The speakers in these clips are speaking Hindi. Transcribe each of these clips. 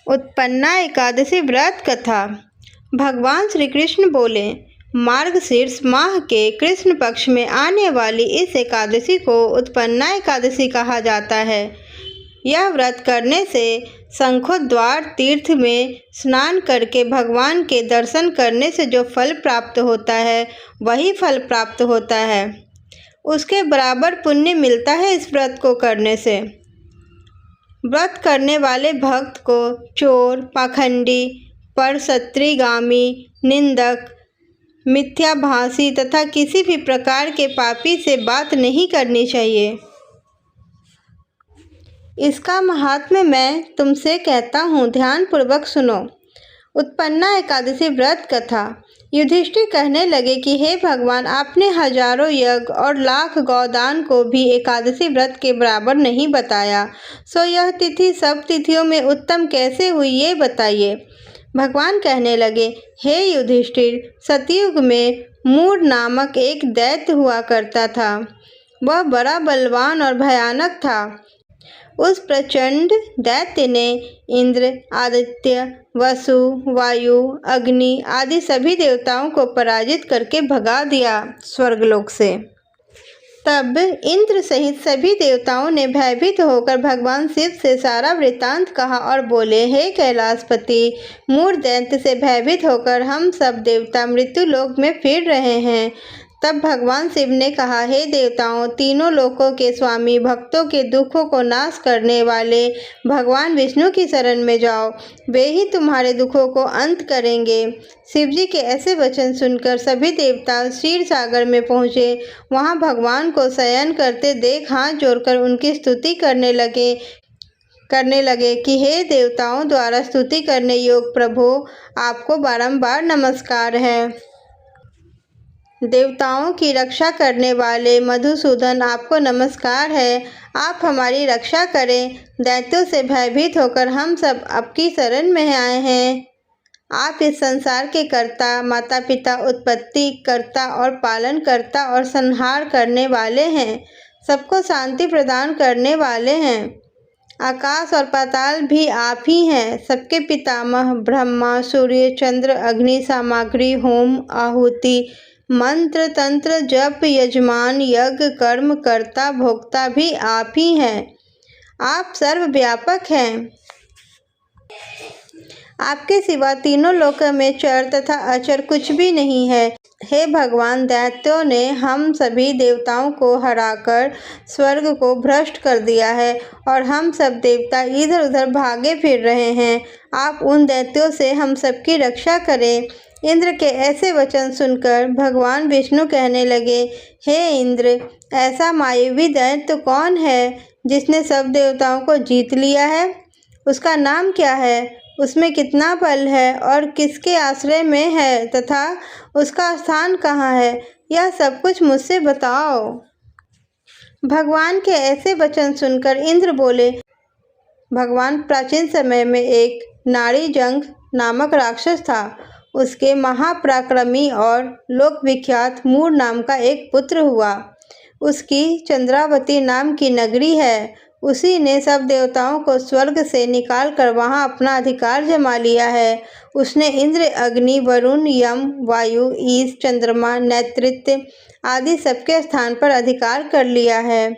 उत्पन्ना एकादशी व्रत कथा। भगवान श्री कृष्ण बोले, मार्गशीर्ष माह के कृष्ण पक्ष में आने वाली इस एकादशी को उत्पन्ना एकादशी कहा जाता है। यह व्रत करने से शंखोद्वार तीर्थ में स्नान करके भगवान के दर्शन करने से जो फल प्राप्त होता है वही फल प्राप्त होता है। उसके बराबर पुण्य मिलता है इस व्रत को करने से। व्रत करने वाले भक्त को चोर, पाखंडी, परसत्रीगामी, निंदक, मिथ्याभाषी तथा किसी भी प्रकार के पापी से बात नहीं करनी चाहिए। इसका महात्म्य मैं तुमसे कहता हूँ, ध्यान पूर्वक सुनो। उत्पन्ना एकादशी व्रत कथा। युधिष्ठिर कहने लगे कि हे भगवान, आपने हजारों यज्ञ और लाख गौदान को भी एकादशी व्रत के बराबर नहीं बताया, सो यह तिथि सब तिथियों में उत्तम कैसे हुई ये बताइए। भगवान कहने लगे, हे युधिष्ठिर, सतयुग में मूर नामक एक दैत्य हुआ करता था। वह बड़ा बलवान और भयानक था। उस प्रचंड दैत्य ने इंद्र, आदित्य, वसु, वायु, अग्नि आदि सभी देवताओं को पराजित करके भगा दिया स्वर्गलोक से। तब इंद्र सहित सभी देवताओं ने भयभीत होकर भगवान शिव से सारा वृत्तांत कहा और बोले, हे कैलाशपति, मूर दैत्य से भयभीत होकर हम सब देवता मृत्यु लोक में फिर रहे हैं। तब भगवान शिव ने कहा, हे देवताओं, तीनों लोकों के स्वामी, भक्तों के दुखों को नाश करने वाले भगवान विष्णु की शरण में जाओ, वे ही तुम्हारे दुखों को अंत करेंगे। शिवजी के ऐसे वचन सुनकर सभी देवता क्षीर सागर में पहुँचे। वहाँ भगवान को शयन करते देख हाथ जोड़कर उनकी स्तुति करने लगे कि हे देवताओं द्वारा स्तुति करने योग्य प्रभु, आपको बारंबार नमस्कार है। देवताओं की रक्षा करने वाले मधुसूदन, आपको नमस्कार है। आप हमारी रक्षा करें। दैत्यों से भयभीत होकर हम सब आपकी शरण में आए हैं। आप इस संसार के कर्ता, माता पिता, उत्पत्ति कर्ता और पालन कर्ता और संहार करने वाले हैं। सबको शांति प्रदान करने वाले हैं। आकाश और पाताल भी आप ही हैं। सबके पितामह ब्रह्मा, सूर्य, चंद्र, अग्नि, सामग्री, होम, आहुति, मंत्र, तंत्र, जप, यजमान, यज्ञ, कर्म, कर्ता, भोक्ता भी आप ही हैं। आप सर्वव्यापक हैं। आपके सिवा तीनों लोकों में चर तथा अचर कुछ भी नहीं है। हे भगवान, दैत्यों ने हम सभी देवताओं को हराकर स्वर्ग को भ्रष्ट कर दिया है और हम सब देवता इधर उधर भागे फिर रहे हैं। आप उन दैत्यों से हम सबकी रक्षा करें। इंद्र के ऐसे वचन सुनकर भगवान विष्णु कहने लगे, हे इंद्र, ऐसा मायावी दैत्य कौन है जिसने सब देवताओं को जीत लिया है? उसका नाम क्या है? उसमें कितना बल है और किसके आश्रय में है तथा उसका स्थान कहाँ है? यह सब कुछ मुझसे बताओ। भगवान के ऐसे वचन सुनकर इंद्र बोले, भगवान, प्राचीन समय में एक नाड़ीजंघ नामक राक्षस था। उसके महापराक्रमी और लोक विख्यात मूर नाम का एक पुत्र हुआ। उसकी चंद्रावती नाम की नगरी है। उसी ने सब देवताओं को स्वर्ग से निकालकर वहां अपना अधिकार जमा लिया है। उसने इंद्र, अग्नि, वरुण, यम, वायु, ईश, चंद्रमा, नैतृत्य आदि सबके स्थान पर अधिकार कर लिया है।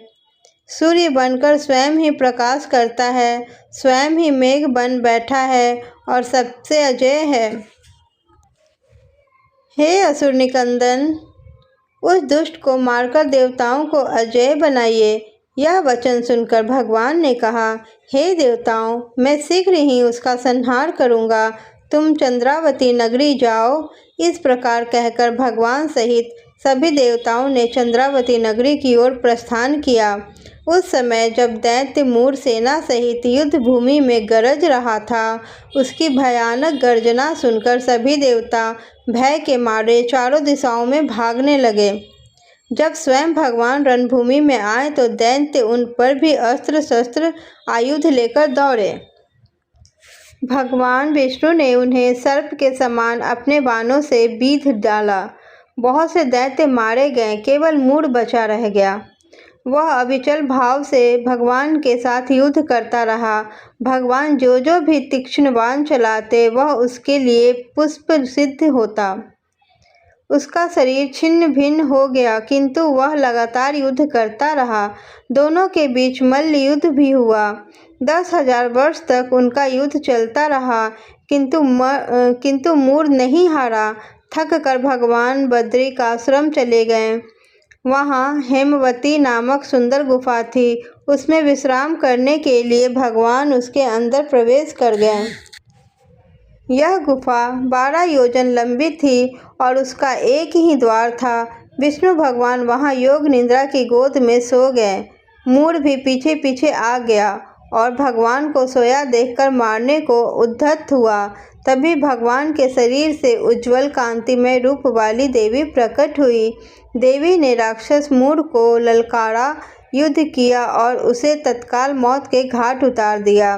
सूर्य बनकर स्वयं ही प्रकाश करता है, स्वयं ही मेघ बन बैठा है और सबसे अजय है। हे असुर निकंदन, उस दुष्ट को मारकर देवताओं को अजय बनाइए। यह वचन सुनकर भगवान ने कहा, हे देवताओं, मैं शीघ्र ही उसका संहार करूँगा। तुम चंद्रावती नगरी जाओ। इस प्रकार कहकर भगवान सहित सभी देवताओं ने चंद्रावती नगरी की ओर प्रस्थान किया। उस समय जब दैत्य मूर सेना सहित युद्ध भूमि में गरज रहा था, उसकी भयानक गर्जना सुनकर सभी देवता भय के मारे चारों दिशाओं में भागने लगे। जब स्वयं भगवान रणभूमि में आए तो दैत्य उन पर भी अस्त्र शस्त्र आयुध लेकर दौड़े। भगवान विष्णु ने उन्हें सर्प के समान अपने बाणों से बीध डाला। बहुत से दैत्य मारे गए, केवल मूर बचा रह गया। वह अविचल भाव से भगवान के साथ युद्ध करता रहा। भगवान जो जो भी तीक्ष्ण बाण चलाते वह उसके लिए पुष्प सिद्ध होता। उसका शरीर छिन्न भिन्न हो गया, किंतु वह लगातार युद्ध करता रहा। दोनों के बीच मल्ल युद्ध भी हुआ। 10,000 वर्ष तक उनका युद्ध चलता रहा, किंतु मूर नहीं हारा। थक कर भगवान बद्रिकाश्रम चले गए। वहाँ हेमवती नामक सुंदर गुफा थी। उसमें विश्राम करने के लिए भगवान उसके अंदर प्रवेश कर गए। यह गुफा 12 योजन लंबी थी और उसका एक ही द्वार था। विष्णु भगवान वहाँ योग निद्रा की गोद में सो गए। मूर भी पीछे पीछे आ गया और भगवान को सोया देखकर मारने को उद्यत हुआ। तभी भगवान के शरीर से उज्ज्वल कांतिमय रूप वाली देवी प्रकट हुई। देवी ने राक्षस मूर को ललकारा, युद्ध किया और उसे तत्काल मौत के घाट उतार दिया।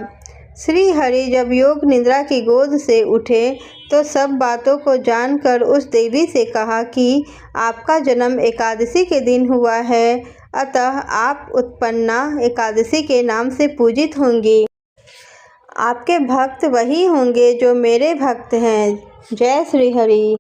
श्री हरि जब योग निद्रा की गोद से उठे तो सब बातों को जानकर उस देवी से कहा कि आपका जन्म एकादशी के दिन हुआ है, अतः आप उत्पन्ना एकादशी के नाम से पूजित होंगी। आपके भक्त वही होंगे जो मेरे भक्त हैं। जय श्री हरि।